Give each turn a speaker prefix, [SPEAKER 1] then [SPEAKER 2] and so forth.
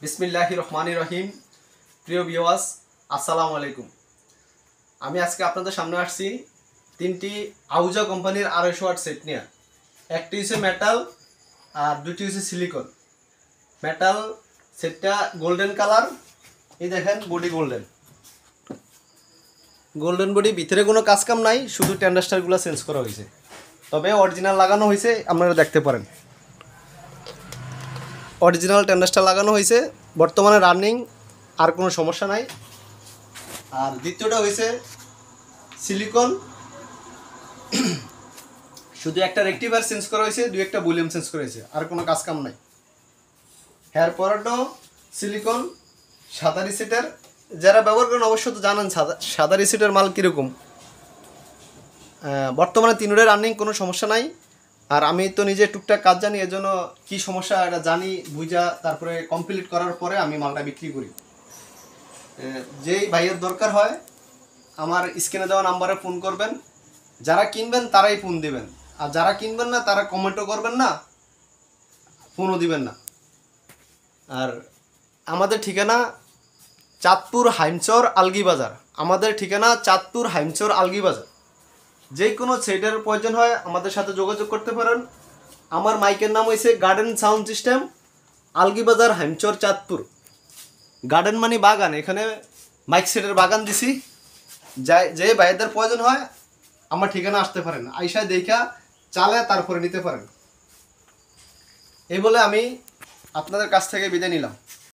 [SPEAKER 1] বিসমিল্লাহির রহমানির রহিম। প্রিয় ভিউয়ার্স, আসসালামু আলাইকুম। আমি আজকে আপনাদের সামনে আসছি তিনটি আউজা কোম্পানির 250 ওয়াট সেট নিয়ে। একটি হচ্ছে মেটাল আর দুটি হচ্ছে সিলিকন। মেটাল সেটটা গোল্ডেন কালার, এই দেখেন বডি গোল্ডেন বডি, ভিতরে কোনো কাজ কাম নাই, শুধু টেন্ডারস্টারগুলো চেঞ্জ করা হয়েছে, তবে অরিজিনাল লাগানো হয়েছে, আপনারা দেখতে পারেন অরিজিনাল টেন্ডারস্টার লাগানো হয়েছে, বর্তমানে রানিং, আর কোনো সমস্যা নাই। আর দ্বিতীয়টা হয়েছে সিলিকন, শুধু একটা রেক্টিফায়ার চেঞ্জ করা হয়েছে, দুই একটা ভলিউম চেঞ্জ করা হয়েছে, আর কোনো কাজ কাম নাই। হেয়ার পরেরটাও সিলিকন, সাদা রিসিটের। যারা ব্যবহার করেন অবশ্য তো জানেন সাদা রিসিটের মাল কীরকম। বর্তমানে তিনটায় রানিং, কোনো সমস্যা নাই। আর আমি তো নিজে টুকটাক কাজ জানি, এজন্য কি সমস্যা এটা জানি, বুঝা তারপরে কমপ্লিট করার পরে আমি মালটা বিক্রি করি। যেই ভাইয়ের দরকার হয় আমার স্ক্রিনে দেওয়া নাম্বারে ফোন করবেন। যারা কিনবেন তারাই ফোন দিবেন, আর যারা কিনবেন না তারা কমেন্টও করবেন না, ফোনও দিবেন না। আর আমাদের ঠিকানা চাঁদপুর হাইমচর আলগি বাজার। আমাদের ঠিকানা চাঁদপুর হাইমচর আলগি বাজার। যে কোনো সেটের প্রয়োজন হয় আমাদের সাথে যোগাযোগ করতে পারেন। আমার মাইকের নাম হয়েছে গার্ডেন সাউন্ড সিস্টেম, আলগি বাজার, হাইমচর, চাঁদপুর। গার্ডেন মানে বাগান, এখানে মাইক সেটের বাগান দিছি। যে ভাইদের প্রয়োজন হয় আমার ঠিকানা আসতে পারেন, আইসা দেখা চালে তারপরে নিতে পারেন। এই বলে আমি আপনাদের কাছ থেকে বিদায় নিলাম।